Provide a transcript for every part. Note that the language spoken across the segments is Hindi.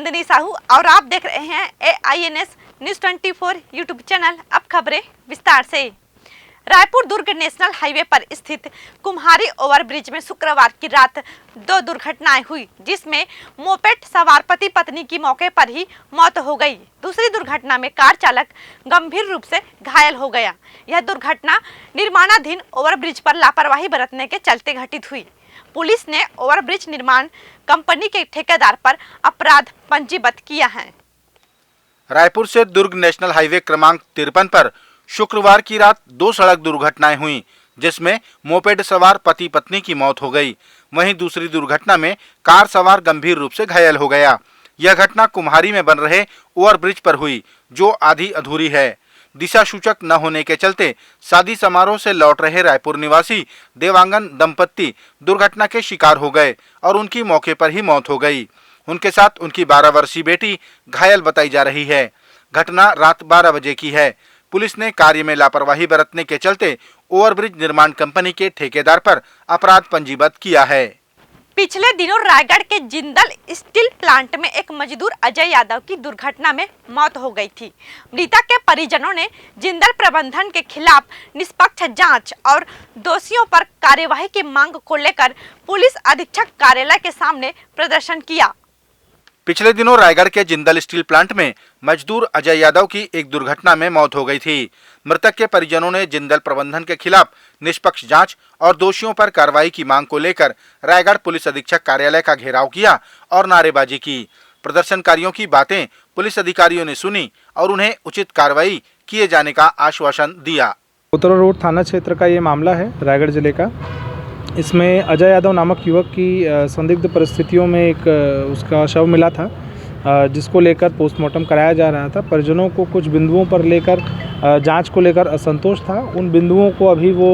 नंदिनी साहू और आप देख रहे हैं AINS न्यूज़ 24 यूट्यूब चैनल। अब खबरें विस्तार से। रायपुर दुर्ग नेशनल हाईवे पर स्थित कुम्हारी ओवरब्रिज में शुक्रवार की रात 2 दुर्घटनाएं हुई, जिसमें मोपेड सवार पति पत्नी की मौके पर ही मौत हो गई। दूसरी दुर्घटना में कार चालक गंभीर रूप से घायल हो गया। यह दुर्घटना निर्माणाधीन ओवरब्रिज पर लापरवाही बरतने के चलते घटित हुई। पुलिस ने ओवरब्रिज निर्माण कंपनी के ठेकेदार पर अपराध पंजीबद्ध किया है। रायपुर से दुर्ग नेशनल हाईवे क्रमांक 53 पर शुक्रवार की रात 2 सड़क दुर्घटनाएं हुई, जिसमें मोपेड सवार पति पत्नी की मौत हो गई। वहीं दूसरी दुर्घटना में कार सवार गंभीर रूप से घायल हो गया। यह घटना कुम्हारी में बन रहे ओवरब्रिज पर हुई, जो आधी अधूरी है। दिशा सूचक न होने के चलते शादी समारोह से लौट रहे रायपुर निवासी देवांगन दंपत्ति दुर्घटना के शिकार हो गए और उनकी मौके पर ही मौत हो गई। उनके साथ उनकी 12 वर्षीय बेटी घायल बताई जा रही है। घटना रात 12 बजे की है। पुलिस ने कार्य में लापरवाही बरतने के चलते ओवरब्रिज निर्माण कंपनी के ठेकेदार पर अपराध पंजीबद्ध किया है। पिछले दिनों रायगढ़ के जिंदल स्टील प्लांट में एक मजदूर अजय यादव की दुर्घटना में मौत हो गई थी। मृतक के परिजनों ने जिंदल प्रबंधन के खिलाफ निष्पक्ष जांच और दोषियों पर कार्यवाही की मांग को लेकर पुलिस अधीक्षक कार्यालय के सामने प्रदर्शन किया। पिछले दिनों रायगढ़ के जिंदल स्टील प्लांट में मजदूर अजय यादव की एक दुर्घटना में मौत हो गई थी। मृतक के परिजनों ने जिंदल प्रबंधन के खिलाफ निष्पक्ष जांच और दोषियों पर कार्रवाई की मांग को लेकर रायगढ़ पुलिस अधीक्षक कार्यालय का घेराव किया और नारेबाजी की। प्रदर्शनकारियों की बातें पुलिस अधिकारियों ने सुनी और उन्हें उचित कार्रवाई किए जाने का आश्वासन दिया। उत्तरा रोड थाना क्षेत्र का ये मामला है, रायगढ़ जिले का। इसमें अजय यादव नामक युवक की संदिग्ध परिस्थितियों में एक उसका शव मिला था, जिसको लेकर पोस्टमार्टम कराया जा रहा था। परिजनों को कुछ बिंदुओं पर लेकर जांच को लेकर असंतोष था। उन बिंदुओं को अभी वो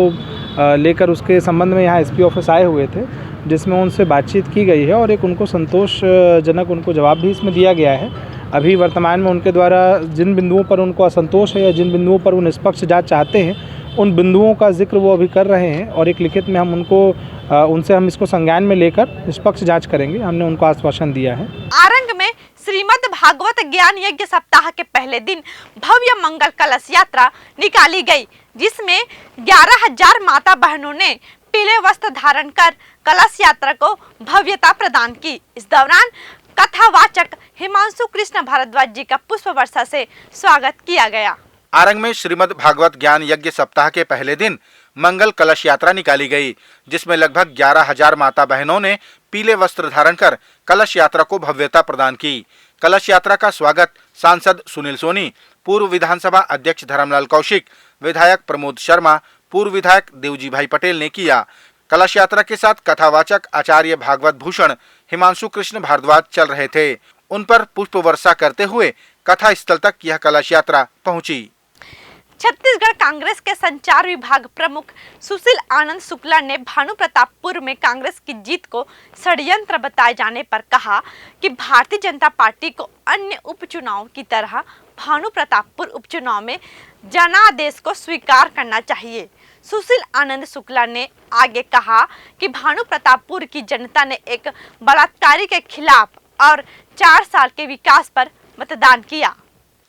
लेकर उसके संबंध में यहाँ SP ऑफिस आए हुए थे, जिसमें उनसे बातचीत की गई है और एक उनको संतोषजनक उनको जवाब भी इसमें दिया गया है। अभी वर्तमान में उनके द्वारा जिन बिंदुओं पर उनको असंतोष है या जिन बिंदुओं पर वो निष्पक्ष जाँच चाहते हैं, उन बिंदुओं का जिक्र वो अभी कर रहे हैं और एक लिखित में हम उनसे हम इसको संज्ञान में लेकर निष्पक्ष जांच करेंगे। हमने उनको आश्वासन दिया है। आरंग में श्रीमद् भागवत ज्ञान यज्ञ सप्ताह के पहले दिन भव्य मंगल कलश यात्रा निकाली गई, जिसमें 11,000 माता बहनों ने पीले वस्त्र धारण कर कलश यात्रा को भव्यता प्रदान की। इस दौरान कथावाचक हिमांशु कृष्ण भारद्वाज जी का पुष्प वर्षा से स्वागत किया गया। आरंग में श्रीमद् भागवत ज्ञान यज्ञ सप्ताह के पहले दिन मंगल कलश यात्रा निकाली गई, जिसमें लगभग 11,000 माता बहनों ने पीले वस्त्र धारण कर कलश यात्रा को भव्यता प्रदान की। कलश यात्रा का स्वागत सांसद सुनील सोनी, पूर्व विधानसभा अध्यक्ष धर्मलाल कौशिक, विधायक प्रमोद शर्मा, पूर्व विधायक देवजी भाई पटेल ने किया। कलश यात्रा के साथ कथावाचक आचार्य भागवत भूषण हिमांशु कृष्ण भारद्वाज चल रहे थे। उन पर पुष्प वर्षा करते हुए कथा स्थल तक यह कलश यात्रा पहुंची। छत्तीसगढ़ कांग्रेस के संचार विभाग प्रमुख सुशील आनंद शुक्ला ने भानुप्रतापपुर में कांग्रेस की जीत को षड्यंत्र बताए जाने पर कहा कि भारतीय जनता पार्टी को अन्य उपचुनाव की तरह भानुप्रतापपुर उपचुनाव में जनादेश को स्वीकार करना चाहिए। सुशील आनंद शुक्ला ने आगे कहा कि भानुप्रतापपुर की जनता ने एक बलात्कारी के खिलाफ और 4 साल के विकास पर मतदान किया।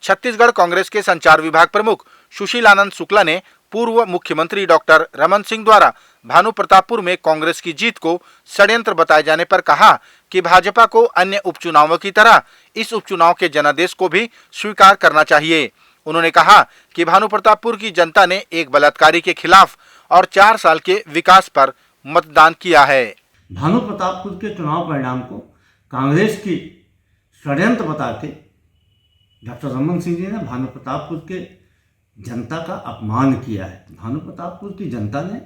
छत्तीसगढ़ कांग्रेस के संचार विभाग प्रमुख सुशील आनंद शुक्ला ने पूर्व मुख्यमंत्री डॉक्टर रमन सिंह द्वारा भानुप्रतापपुर में कांग्रेस की जीत को षड्यंत्र बताए जाने पर कहा कि भाजपा को अन्य उपचुनावों की तरह इस उपचुनाव के जनादेश को भी स्वीकार करना चाहिए। उन्होंने कहा कि भानुप्रतापपुर की जनता ने एक बलात्कारी के खिलाफ और 4 साल के विकास पर मतदान किया है। भानुप्रतापपुर के चुनाव परिणाम को कांग्रेस की षड्यंत्र बताते डॉक्टर रमन सिंह जी ने भानुप्रतापपुर के जनता का अपमान किया है। भानुप्रतापपुर की जनता ने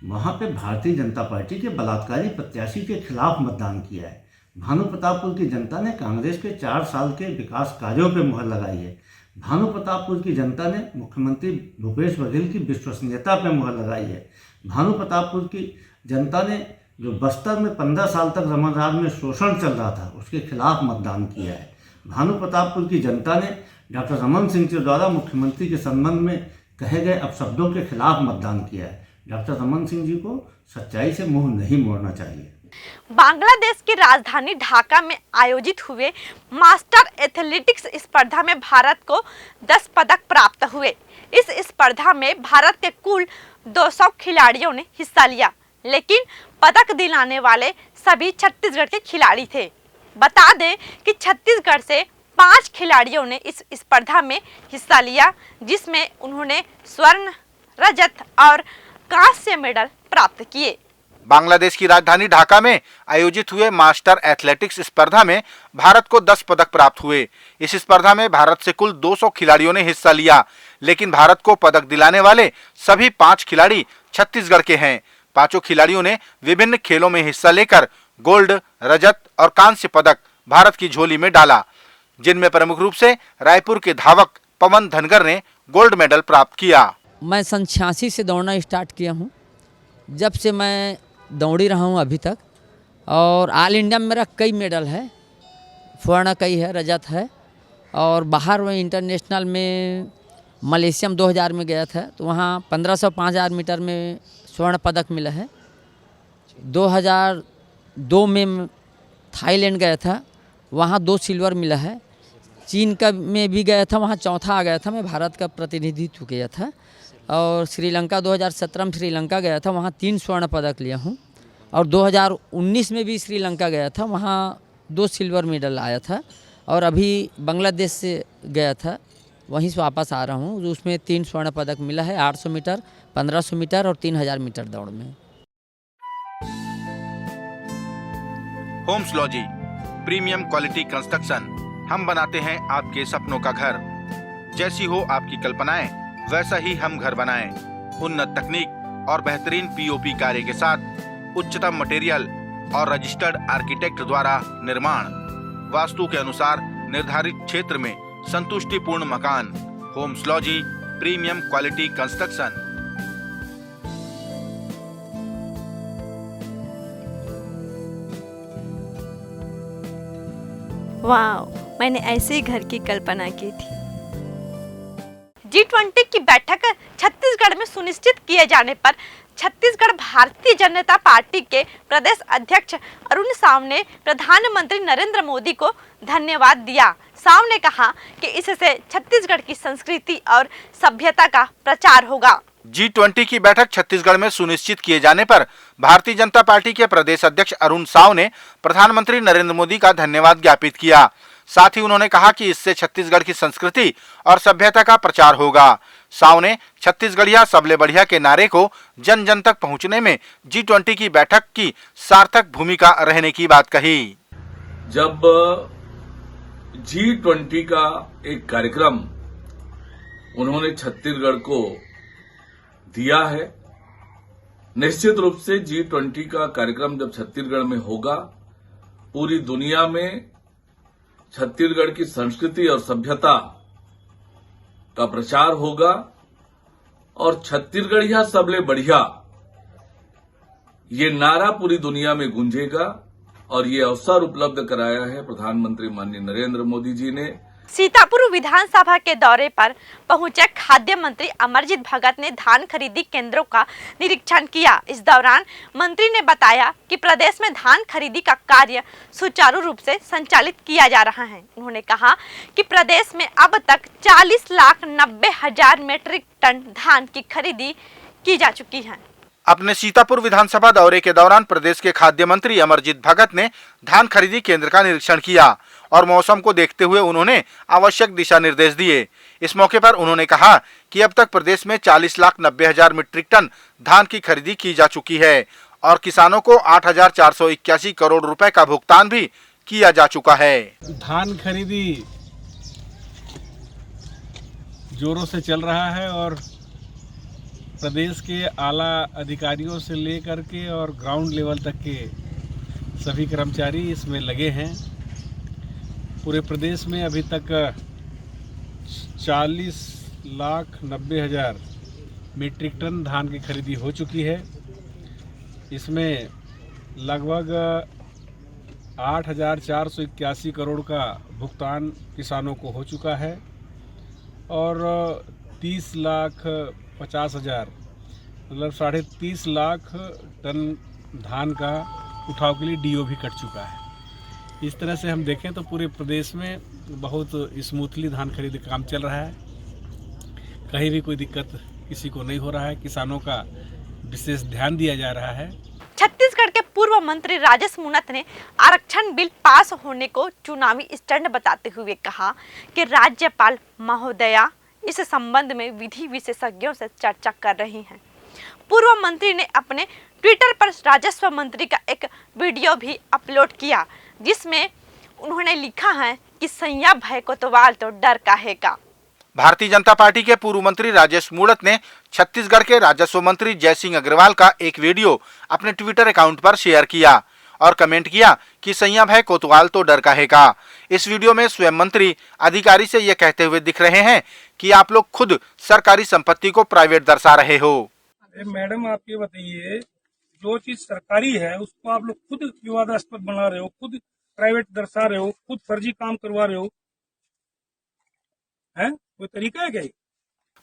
वहाँ पे भारतीय जनता पार्टी के बलात्कारी प्रत्याशी के खिलाफ मतदान किया है। भानुप्रतापपुर की जनता ने कांग्रेस के 4 साल के विकास कार्यों पे मुहर लगाई है। भानुप्रतापपुर की जनता ने मुख्यमंत्री भूपेश बघेल की विश्वसनीयता पे मुहर लगाई है। भानुप्रतापपुर की जनता ने जो बस्तर में 15 साल तक रमन राज में शोषण चल रहा था, उसके खिलाफ मतदान किया है। भानुप्रतापपुर की जनता ने डॉक्टर रमन सिंह के द्वारा मुख्यमंत्री के संबंध में कहे गए अपशब्दों के खिलाफ मतदान किया है। डॉक्टर रमन सिंह जी को सच्चाई से मुंह नहीं मोड़ना चाहिए। बांग्लादेश की राजधानी ढाका में आयोजित हुए मास्टर एथलेटिक्स स्पर्धा में भारत को 10 पदक प्राप्त हुए। इस स्पर्धा में भारत के कुल 200 खिलाड़ियों ने हिस्सा लिया, लेकिन पदक दिलाने वाले सभी छत्तीसगढ़ के खिलाड़ी थे। बता दें कि छत्तीसगढ़ से 5 खिलाड़ियों ने इस स्पर्धा में हिस्सा लिया, जिसमें उन्होंने स्वर्ण, रजत और कांस्य मेडल प्राप्त किए। बांग्लादेश की राजधानी ढाका में आयोजित हुए मास्टर एथलेटिक्स स्पर्धा में भारत को 10 पदक प्राप्त हुए। इस स्पर्धा में भारत से कुल 200 खिलाड़ियों ने हिस्सा लिया, लेकिन भारत को पदक दिलाने वाले सभी 5 खिलाड़ी छत्तीसगढ़ के हैं। पांचों खिलाड़ियों ने विभिन्न खेलों में हिस्सा लेकर गोल्ड, रजत और कांस्य पदक भारत की झोली में डाला, जिनमें प्रमुख रूप से रायपुर के धावक पवन धनगर ने गोल्ड मेडल प्राप्त किया। मैं सन 86 से दौड़ना स्टार्ट किया हूँ। जब से मैं दौड़ी रहा हूँ अभी तक, और ऑल इंडिया में मेरा कई मेडल है, स्वर्ण कई है, रजत है, और बाहर में इंटरनेशनल में मलेशिया में 2000 में गया था तो वहाँ 1500 5000 मीटर में स्वर्ण पदक मिला है। 2002 में थाईलैंड गया था, वहाँ 2 सिल्वर मिला है। चीन का में भी गया था, वहाँ चौथा आ गया था, मैं भारत का प्रतिनिधित्व किया था। और श्रीलंका 2017 में श्रीलंका गया था, वहाँ 3 स्वर्ण पदक लिया हूँ। और 2019 में भी श्रीलंका गया था, वहाँ 2 सिल्वर मेडल आया था। और अभी बांग्लादेश से गया था, वहीं से वापस आ रहा हूँ, उसमें 3 स्वर्ण पदक मिला है, 800 मीटर, 1500 मीटर और 3000 मीटर दौड़ में। Homeslogy premium quality construction, हम बनाते हैं आपके सपनों का घर। जैसी हो आपकी कल्पनाएं, वैसा ही हम घर बनाएं। उन्नत तकनीक और बेहतरीन पीओपी कार्य के साथ उच्चतम मटेरियल और रजिस्टर्ड आर्किटेक्ट द्वारा निर्माण, वास्तु के अनुसार निर्धारित क्षेत्र में संतुष्टिपूर्ण मकान। Homeslogy premium quality construction. वाह, मैंने ऐसे ही घर की कल्पना की थी। G20 की बैठक छत्तीसगढ़ में सुनिश्चित किए जाने पर छत्तीसगढ़ भारतीय जनता पार्टी के प्रदेश अध्यक्ष अरुण साव ने प्रधानमंत्री नरेंद्र मोदी को धन्यवाद दिया। साव ने कहा कि इससे छत्तीसगढ़ की संस्कृति और सभ्यता का प्रचार होगा। G20 की बैठक छत्तीसगढ़ में सुनिश्चित किए जाने पर भारतीय जनता पार्टी के प्रदेश अध्यक्ष अरुण साव ने प्रधानमंत्री नरेंद्र मोदी का धन्यवाद ज्ञापित किया। साथ ही उन्होंने कहा कि इससे छत्तीसगढ़ की संस्कृति और सभ्यता का प्रचार होगा। साव ने छत्तीसगढ़िया सबले बढ़िया के नारे को जन जन तक पहुंचने में G20 की बैठक की सार्थक भूमिका रहने की बात कही। जब G20 का एक कार्यक्रम उन्होंने छत्तीसगढ़ को दिया है, निश्चित रूप से G20 का कार्यक्रम जब छत्तीसगढ़ में होगा, पूरी दुनिया में छत्तीसगढ़ की संस्कृति और सभ्यता का प्रचार होगा और छत्तीसगढ़िया सबले बढ़िया ये नारा पूरी दुनिया में गूंजेगा। और ये अवसर उपलब्ध कराया है प्रधानमंत्री माननीय नरेंद्र मोदी जी ने। सीतापुर विधानसभा के दौरे पर पहुंचे खाद्य मंत्री अमरजीत भगत ने धान खरीदी केंद्रों का निरीक्षण किया। इस दौरान मंत्री ने बताया कि प्रदेश में धान खरीदी का कार्य सुचारू रूप से संचालित किया जा रहा है। उन्होंने कहा कि प्रदेश में अब तक 40,90,000 मीट्रिक टन धान की खरीदी की जा चुकी है। अपने सीतापुर विधानसभा दौरे के दौरान प्रदेश के खाद्य मंत्री अमरजीत भगत ने धान खरीदी केंद्र का निरीक्षण किया और मौसम को देखते हुए उन्होंने आवश्यक दिशा निर्देश दिए। इस मौके पर उन्होंने कहा कि अब तक प्रदेश में 40,90,000 मीट्रिक टन धान की खरीदी की जा चुकी है और किसानों को 8,481 करोड़ रुपए का भुगतान भी किया जा चुका है। धान खरीदी जोरों से चल रहा है और प्रदेश के आला अधिकारियों से लेकर के और ग्राउंड लेवल तक के सभी कर्मचारी इसमें लगे हैं। पूरे प्रदेश में अभी तक 40,90,000 मीट्रिक टन धान की खरीदी हो चुकी है। इसमें लगभग 8,481 करोड़ का भुगतान किसानों को हो चुका है और 30,50,000 मतलब 30.5 लाख टन धान का उठाव के लिए डीओ भी कट चुका है। इस तरह से हम देखें तो पूरे प्रदेश में बहुत स्मूथली धान खरीद का काम चल रहा है। कहीं भी कोई दिक्कत किसी को नहीं हो रहा है। किसानों का विशेष ध्यान दिया जा रहा है। छत्तीसगढ़ के पूर्व मंत्री राजेश मूणत ने आरक्षण बिल पास होने को चुनावी स्टंट बताते हुए कहा कि राज्यपाल महोदया इस संबंध में विधि विशेषज्ञों से चर्चा कर रही हैं। पूर्व मंत्री ने अपने ट्विटर पर राजस्व मंत्री का एक वीडियो भी अपलोड किया, जिसमें उन्होंने लिखा है कि सैया भय कोतवाल तो डर काहेगा। भारतीय जनता पार्टी के पूर्व मंत्री राजेश मूणत ने छत्तीसगढ़ के राजस्व मंत्री जयसिंह अग्रवाल का एक वीडियो अपने ट्विटर अकाउंट पर शेयर किया और कमेंट किया कि सैया भय कोतवाल तो डर काहेगा। इस वीडियो में स्वयं मंत्री अधिकारी से यह कहते हुए दिख रहे हैं कि आप लोग खुद सरकारी संपत्ति को प्राइवेट दर्शा रहे हो। मैडम आप ये बताइए, जो चीज सरकारी है उसको आप लोग खुद विवादास्पद बना रहे हो, खुद प्राइवेट दर्शा रहे हो, खुद फर्जी काम करवा रहे हो, है कोई तरीका है क्या?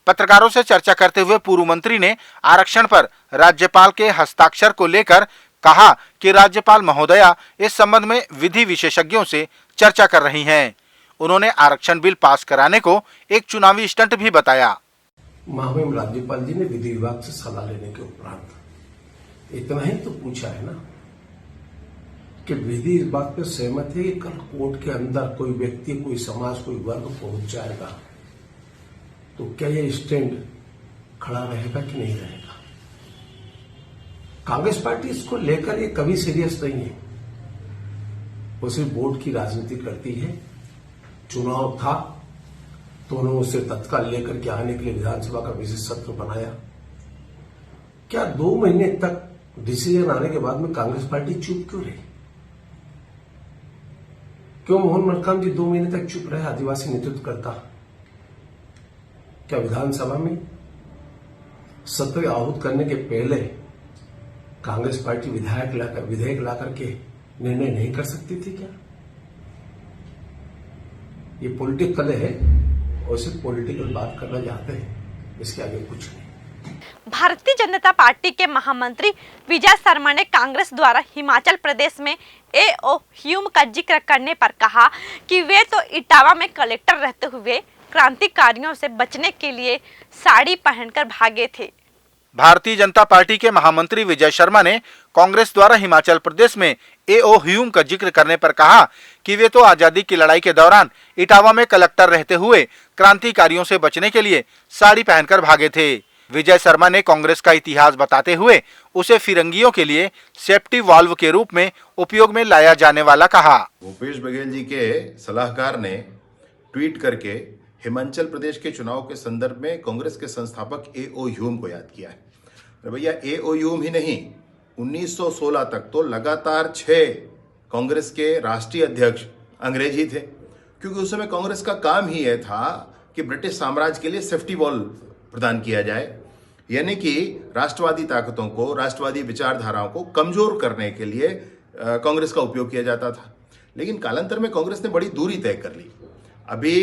पत्रकारों से चर्चा करते हुए पूर्व मंत्री ने आरक्षण पर राज्यपाल के हस्ताक्षर को लेकर कहा कि राज्यपाल महोदया इस संबंध में विधि विशेषज्ञों से चर्चा कर रही हैं। उन्होंने आरक्षण बिल पास कराने को एक चुनावी स्टंट भी बताया। महामहिम राज्यपाल जी ने विधि विभाग से सलाह लेने के उपरांत इतना ही तो पूछा है ना कि विधि इस बात पर सहमत है कि कल कोर्ट के अंदर कोई व्यक्ति, कोई समाज, कोई वर्ग पहुंच जाएगा तो क्या यह स्टैंड खड़ा रहेगा कि नहीं रहेगा? कांग्रेस पार्टी इसको लेकर ये कभी सीरियस नहीं है। वो सिर्फ वोट की राजनीति करती है। चुनाव था तो उन्होंने उसे तत्काल लेकर के आने के लिए विधानसभा का विशेष सत्र बनाया। क्या 2 महीने तक डिसीजन आने के बाद में कांग्रेस पार्टी चुप क्यों रही? क्यों मोहन मरकाम जी 2 महीने तक चुप रहे? आदिवासी नेतृत्व करता क्या विधानसभा में सत्र आहूत करने के पहले कांग्रेस पार्टी विधेयक लाकर के निर्णय नहीं कर सकती थी क्या? ये पॉलिटिकल है और सिर्फ पॉलिटिकल बात करना चाहते हैं, इसके आगे कुछ नहीं। भारतीय जनता पार्टी के महामंत्री विजय शर्मा ने कांग्रेस द्वारा हिमाचल प्रदेश में एओ ह्यूम का जिक्र करने पर कहा कि वे तो इटावा में कलेक्टर रहते हुए क्रांतिकारियों से बचने के लिए साड़ी पहनकर भागे थे। भारतीय जनता पार्टी के महामंत्री विजय शर्मा ने कांग्रेस द्वारा हिमाचल प्रदेश में एओ ह्यूम का जिक्र करने पर कहा कि वे तो आजादी की लड़ाई के दौरान इटावा में कलेक्टर रहते हुए क्रांतिकारियों से बचने के लिए साड़ी पहनकर भागे थे। विजय शर्मा ने कांग्रेस का इतिहास बताते हुए उसे फिरंगियों के लिए सेफ्टी वाल्व के रूप में उपयोग में लाया जाने वाला कहा। भूपेश बघेल जी के सलाहकार ने ट्वीट करके हिमाचल प्रदेश के चुनाव के संदर्भ में कांग्रेस के संस्थापक एओ ह्यूम को याद किया है। भैया एओ ह्यूम ही नहीं, 1916 तक तो लगातार 6 कांग्रेस के राष्ट्रीय अध्यक्ष अंग्रेज ही थे, क्योंकि उस समय कांग्रेस का काम ही यह था कि ब्रिटिश साम्राज्य के लिए सेफ्टी वॉल प्रदान किया जाए, यानी कि राष्ट्रवादी ताकतों को, राष्ट्रवादी विचारधाराओं को कमजोर करने के लिए कांग्रेस का उपयोग किया जाता था। लेकिन कालांतर में कांग्रेस ने बड़ी दूरी तय कर ली। अभी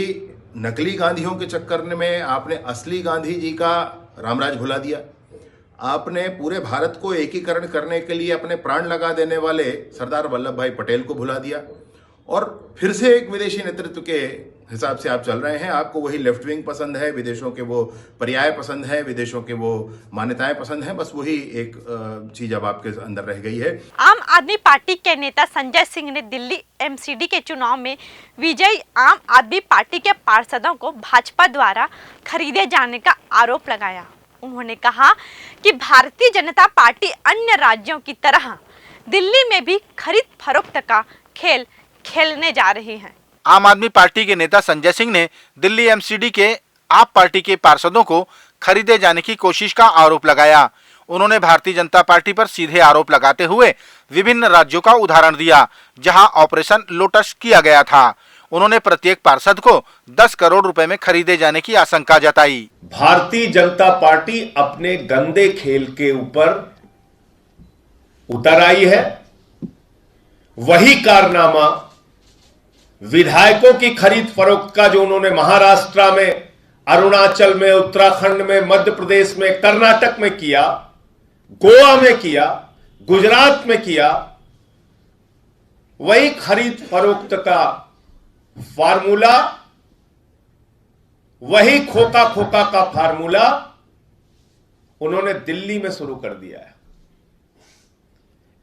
नकली गांधियों के चक्कर में आपने असली गांधी जी का रामराज भुला दिया। आपने पूरे भारत को एकीकरण करने के लिए अपने प्राण लगा देने वाले सरदार वल्लभ भाई पटेल को भुला दिया और फिर से एक विदेशी नेतृत्व के हिसाब से आप चल रहे हैं। आपको वही लेफ्ट विंग पसंद है, विदेशों के वो पर्याय पसंद है, विदेशों के वो मान्यताएं पसंद हैं। बस वही एक चीज अब आपके अंदर रह गई है। आम आदमी पार्टी के नेता संजय सिंह ने दिल्ली एमसीडी के चुनाव में विजयी आम आदमी पार्टी के पार्षदों को भाजपा द्वारा खरीदे जाने का आरोप लगाया। उन्होंने कहा कि भारतीय जनता पार्टी अन्य राज्यों की तरह दिल्ली में भी खरीद फरोख्त का खेल खेलने जा रही है। आम आदमी पार्टी के नेता संजय सिंह ने दिल्ली एमसीडी के आप पार्टी के पार्षदों को खरीदे जाने की कोशिश का आरोप लगाया। उन्होंने भारतीय जनता पार्टी पर सीधे आरोप लगाते हुए विभिन्न राज्यों का उदाहरण दिया जहां ऑपरेशन लोटस किया गया था। उन्होंने प्रत्येक पार्षद को 10 करोड़ रुपए में खरीदे जाने की आशंका जताई। भारतीय जनता पार्टी अपने गंदे खेल के ऊपर उतर आई है। वही कारनामा विधायकों की खरीद फरोख्त का जो उन्होंने महाराष्ट्र में, अरुणाचल में, उत्तराखंड में, मध्य प्रदेश में, कर्नाटक में किया, गोवा में किया, गुजरात में किया, वही खरीद फरोख्त का फार्मूला, वही खोका खोका का फार्मूला उन्होंने दिल्ली में शुरू कर दिया है।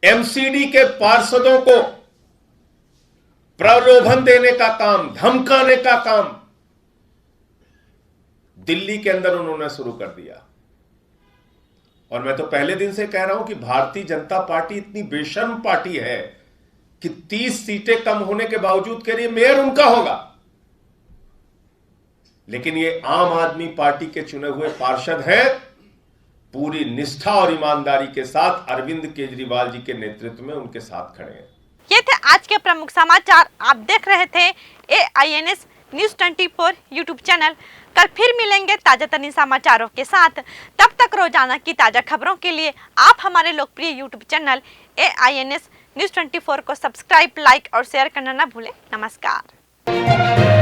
एमसीडी के पार्षदों को प्रलोभन देने का काम, धमकाने का काम दिल्ली के अंदर उन्होंने शुरू कर दिया। और मैं तो पहले दिन से कह रहा हूं कि भारतीय जनता पार्टी इतनी बेशर्म पार्टी है कि 30 सीटें कम होने के बावजूद कह रही है मेयर उनका होगा। लेकिन ये आम आदमी पार्टी के चुने हुए पार्षद हैं, पूरी निष्ठा और ईमानदारी के साथ अरविंद केजरीवाल जी के नेतृत्व में उनके साथ खड़े हैं। ये थे आज के प्रमुख समाचार। आप देख रहे थे AINS न्यूज़ 24 यूट्यूब चैनल। कल फिर मिलेंगे ताजा तरीन समाचारों के साथ। तब तक रोजाना की ताजा खबरों के लिए आप हमारे लोकप्रिय यूट्यूब चैनल AINS न्यूज़ 24 को सब्सक्राइब, लाइक और शेयर करना न भूलें। नमस्कार।